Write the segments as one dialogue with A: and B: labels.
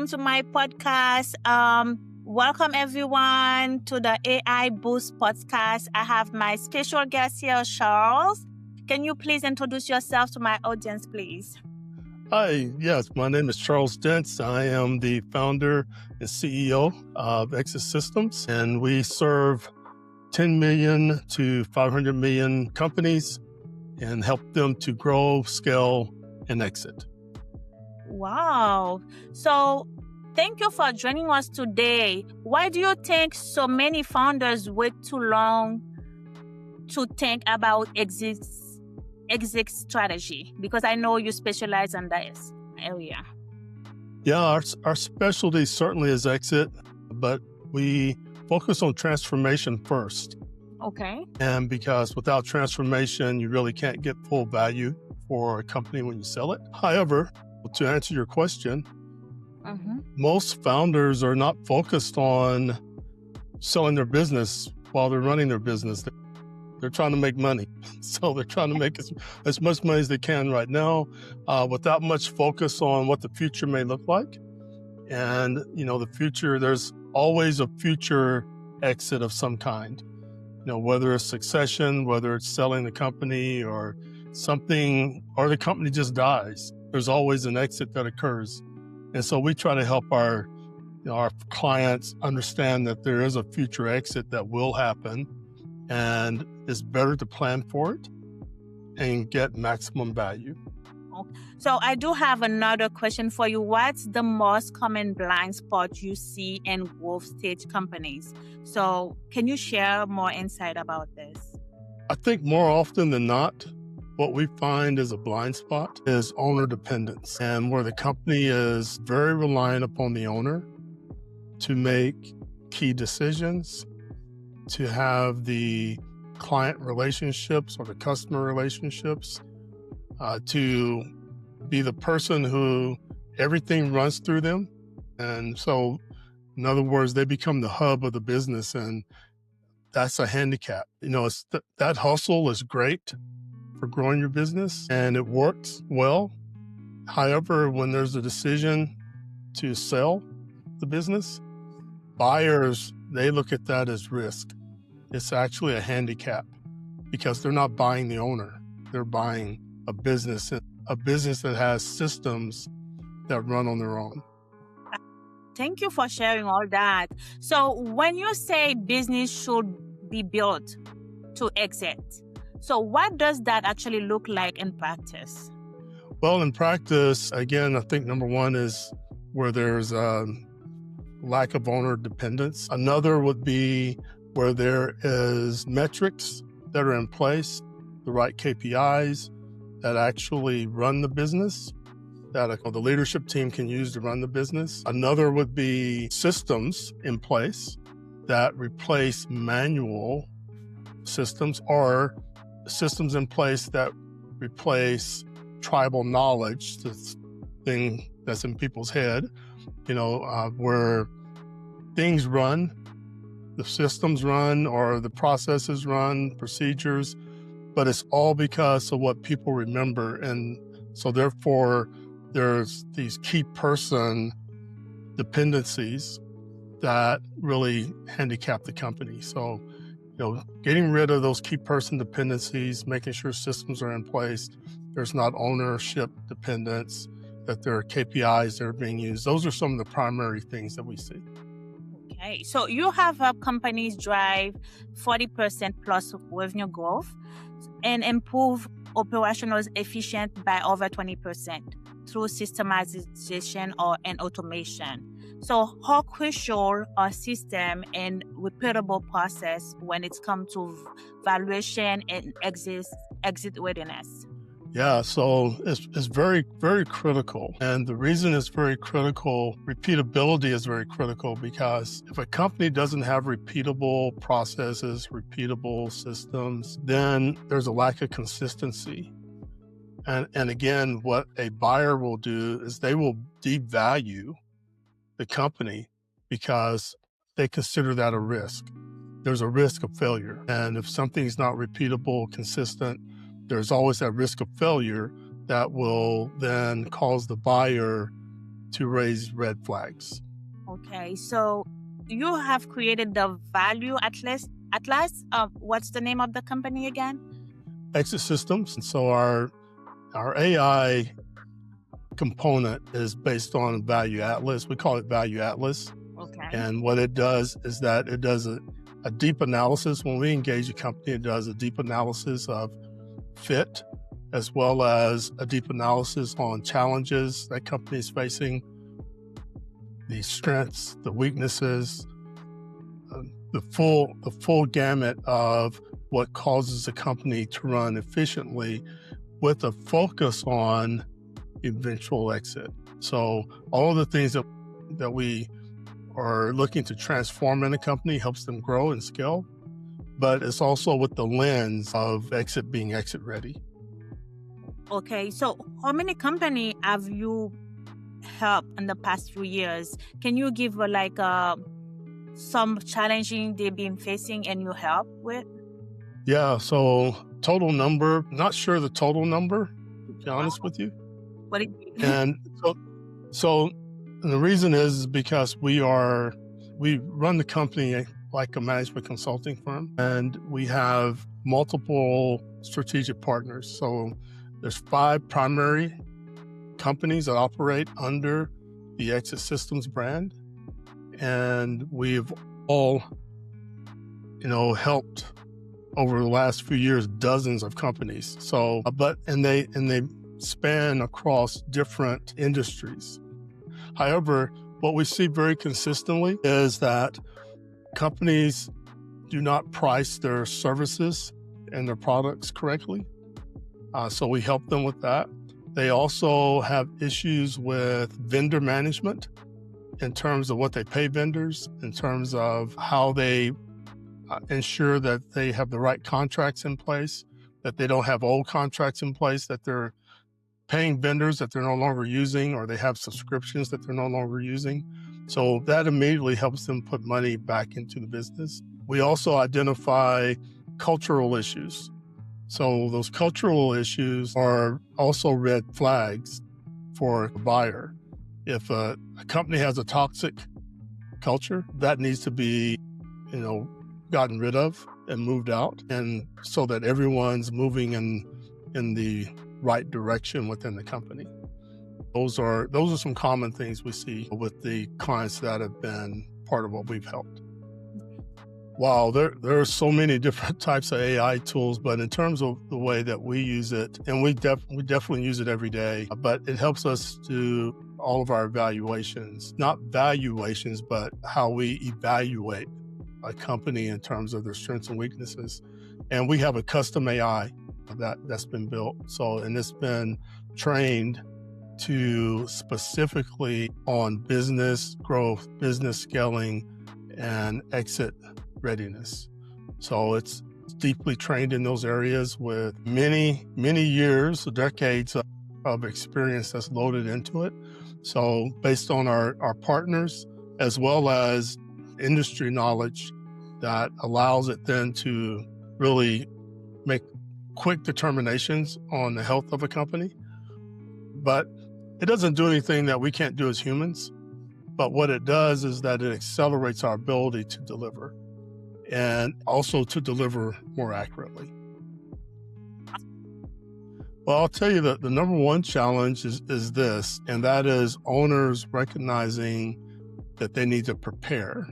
A: welcome to my podcast. Welcome everyone to the AI Boost podcast. I have my special guest here, Charles. Can you please introduce yourself to my audience, please?
B: Hi, yes, my name is Charles Dents. I am the founder and CEO of Exit Systems, and we serve 10 million to 500 million companies and help them to grow, scale, and exit.
A: Wow. So thank you for joining us today. Why do you think so many founders wait too long to think about exit strategy? Because I know you specialize in this area.
B: Yeah, our specialty certainly is exit, but we focus on transformation first.
A: Okay.
B: And because without transformation, you really can't get full value for a company when you sell it. However, to answer your question, most founders are not focused on selling their business while they're running their business. They're trying to make money. So they're trying to make as much money as they can right now without much focus on what the future may look like. And, the future, there's always a future exit of some kind. Whether it's succession, whether it's selling the company or something, or the company just dies. There's always an exit that occurs. And so we try to help our clients understand that there is a future exit that will happen. And it's better to plan for it and get maximum value.
A: So I do have another question for you. What's the most common blind spot you see in growth stage companies? So can you share more insight about this?
B: I think more often than not, what we find as a blind spot is owner dependence, and where the company is very reliant upon the owner to make key decisions, to have the client relationships or the customer relationships, to be the person who everything runs through them. And so, in other words, they become the hub of the business, and that's a handicap. That hustle is great for growing your business and it works well. However, when there's a decision to sell the business, buyers, they look at that as risk. It's actually a handicap because they're not buying the owner. They're buying a business that has systems that run on their own.
A: Thank you for sharing all that. So when you say business should be built to exit, so what does that actually look like in practice?
B: Well, in practice, again, I think number one is where there's a lack of owner dependence. Another would be where there is metrics that are in place, the right KPIs that actually run the business, that the leadership team can use to run the business. Another would be systems in place that replace manual systems, or systems in place that replace tribal knowledge, this thing that's in people's head, where things run, the systems run, or the processes run, procedures, but it's all because of what people remember. And so therefore, there's these key person dependencies that really handicap the company. So, getting rid of those key person dependencies, making sure systems are in place, there's not ownership dependence, that there are KPIs that are being used. Those are some of the primary things that we see.
A: Okay, so you have helped companies drive 40% plus revenue growth and improve operational efficiency by over 20% through systemization and automation. So how crucial are system and repeatable process when it comes to valuation and exit readiness?
B: Yeah, so it's very, very critical. And the reason it's very critical, repeatability is very critical, because if a company doesn't have repeatable processes, repeatable systems, then there's a lack of consistency. And again, what a buyer will do is they will devalue the company because they consider that a risk. There's a risk of failure. And if something's not repeatable, consistent, there's always that risk of failure that will then cause the buyer to raise red flags.
A: Okay, so you have created the Value Atlas. What's the name of the company again?
B: Exit Systems. And so our AI component is based on Value Atlas. We call it Value Atlas.
A: Okay.
B: And what it does is that it does a deep analysis. When we engage a company, it does a deep analysis of fit, as well as a deep analysis on challenges that company is facing, the strengths, the weaknesses, the full gamut of what causes a company to run efficiently, with a focus on eventual exit. So all of the things that we are looking to transform in a company helps them grow and scale, but it's also with the lens of exit being exit ready.
A: Okay, so how many companies have you helped in the past few years? Can you give some challenging they've been facing and you help with?
B: Yeah, so total number, not sure the total number, to be honest with you.
A: What do you mean?
B: And so the reason is because we run the company like a management consulting firm, and we have multiple strategic partners. So there's 5 primary companies that operate under the Exit Systems brand, and we've all, helped over the last few years dozens of companies. So, and they span across different industries. However, what we see very consistently is that companies do not price their services and their products correctly. So we help them with that. They also have issues with vendor management in terms of what they pay vendors, in terms of how they ensure that they have the right contracts in place, that they don't have old contracts in place, that they're paying vendors that they're no longer using, or they have subscriptions that they're no longer using. So that immediately helps them put money back into the business. We also identify cultural issues. So those cultural issues are also red flags for a buyer. If a company has a toxic culture, that needs to be, gotten rid of and moved out, and so that everyone's moving in the right direction within the company. Those are some common things we see with the clients that have been part of what we've helped. Wow, there are so many different types of AI tools, but in terms of the way that we use it, and we definitely use it every day, but it helps us do all of our evaluations, not valuations, but how we evaluate a company in terms of their strengths and weaknesses. And we have a custom AI that's been built. And it's been trained to specifically on business growth, business scaling, and exit readiness. So it's deeply trained in those areas with many, many years, decades of experience that's loaded into it. So based on our partners, as well as industry knowledge, that allows it then to really make quick determinations on the health of a company. But it doesn't do anything that we can't do as humans. But what it does is that it accelerates our ability to deliver, and also to deliver more accurately. Well, I'll tell you that the number one challenge is this, and that is owners recognizing that they need to prepare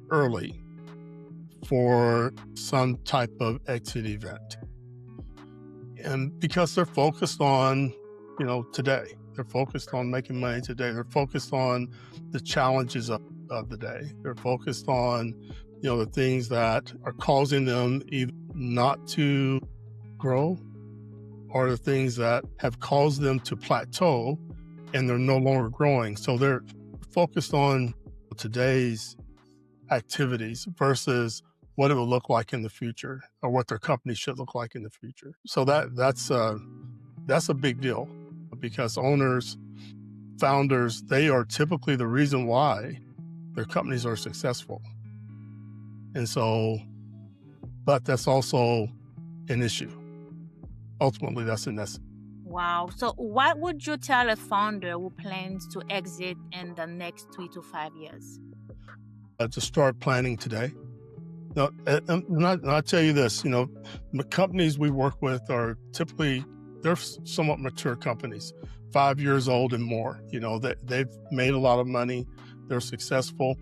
B: early for some type of exit event. And because they're focused on, today, they're focused on making money today. They're focused on the challenges of the day. They're focused on, the things that are causing them either not to grow, or the things that have caused them to plateau and they're no longer growing. So they're focused on today's activities versus what it will look like in the future, or what their company should look like in the future. So that's a big deal, because owners, founders, they are typically the reason why their companies are successful. And so, but that's also an issue. Ultimately, that's a necessity.
A: Wow. So, what would you tell a founder who plans to exit in the next 3 to 5 years?
B: To start planning today. No, and I'll tell you this, the companies we work with are typically, they're somewhat mature companies, 5 years old and more. They've made a lot of money, they're successful.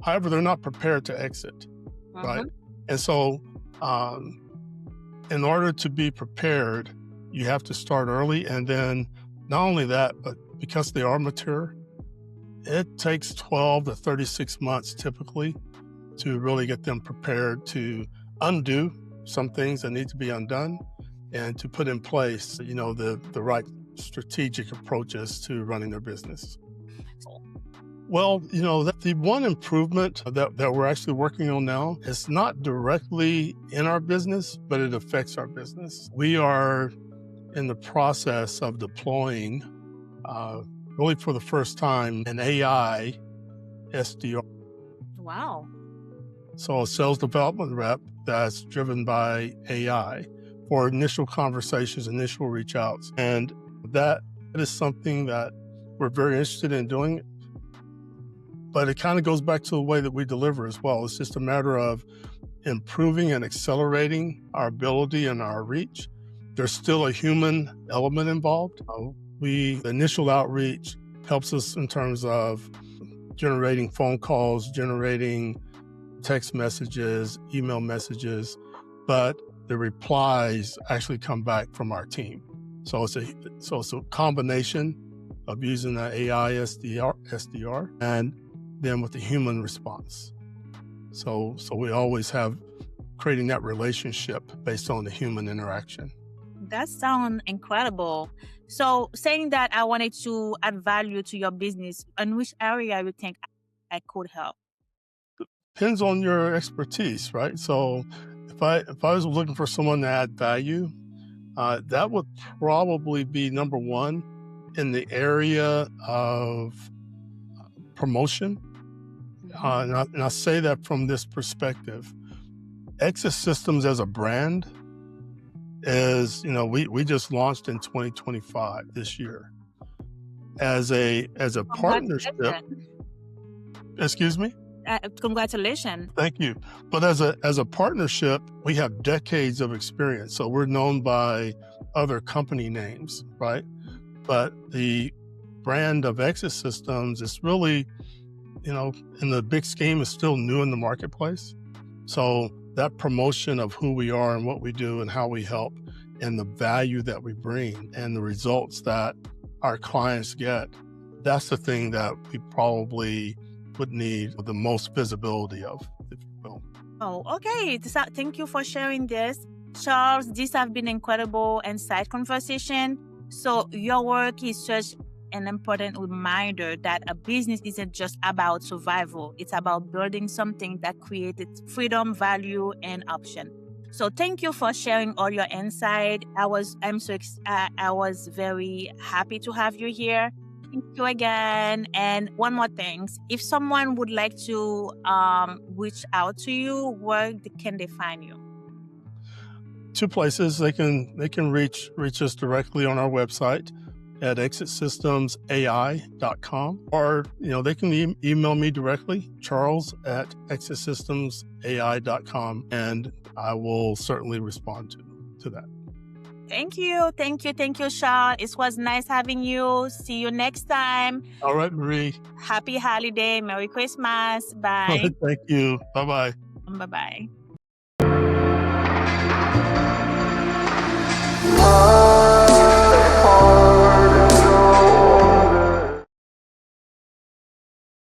B: However, they're not prepared to exit, right?
A: Mhm.
B: And so, in order to be prepared, you have to start early. And then not only that, but because they are mature, it takes 12 to 36 months typically to really get them prepared to undo some things that need to be undone and to put in place, the right strategic approaches to running their business. Well, the one improvement that we're actually working on now is not directly in our business, but it affects our business. We are in the process of deploying, really for the first time, an AI SDR.
A: Wow.
B: So a sales development rep that's driven by AI for initial conversations, initial reach outs. And that is something that we're very interested in doing. But it kind of goes back to the way that we deliver as well. It's just a matter of improving and accelerating our ability and our reach. There's still a human element involved. The initial outreach helps us in terms of generating phone calls, generating text messages, email messages, but the replies actually come back from our team. So it's a combination of using the AI SDR and then with the human response. So we always have creating that relationship based on the human interaction.
A: That sounds incredible. So, saying that, I wanted to add value to your business. In which area you think I could help?
B: Depends on your expertise, right? So if I was looking for someone to add value, that would probably be number one in the area of promotion. And I say that from this perspective. Exit Systems as a brand is, we just launched in 2025 this year. As a partnership,
A: Congratulations.
B: excuse me?
A: Congratulations.
B: Thank you. But as a partnership, we have decades of experience. So we're known by other company names, right? But the brand of Exit Systems is really, in the big scheme, is still new in the marketplace. So that promotion of who we are and what we do and how we help and the value that we bring and the results that our clients get, that's the thing that we probably would need the most visibility of, if you will.
A: Oh, okay. Thank you for sharing this. Charles, this has been incredible insight conversation. So your work is such an important reminder that a business isn't just about survival. It's about building something that created freedom, value, and option. So thank you for sharing all your insight. I was very happy to have you here. Thank you again. And one more thing, if someone would like to reach out to you, where can they find you?
B: Two places. They can reach us directly on our website at exitsystemsai.com, or they can email me directly, charles@exitsystemsai.com, and I will certainly respond to that.
A: Thank you, Charles. It was nice having you. See you next time.
B: All right, Marie.
A: Happy holiday, Merry Christmas. Bye.
B: Thank you. Bye-bye.
A: Bye-bye.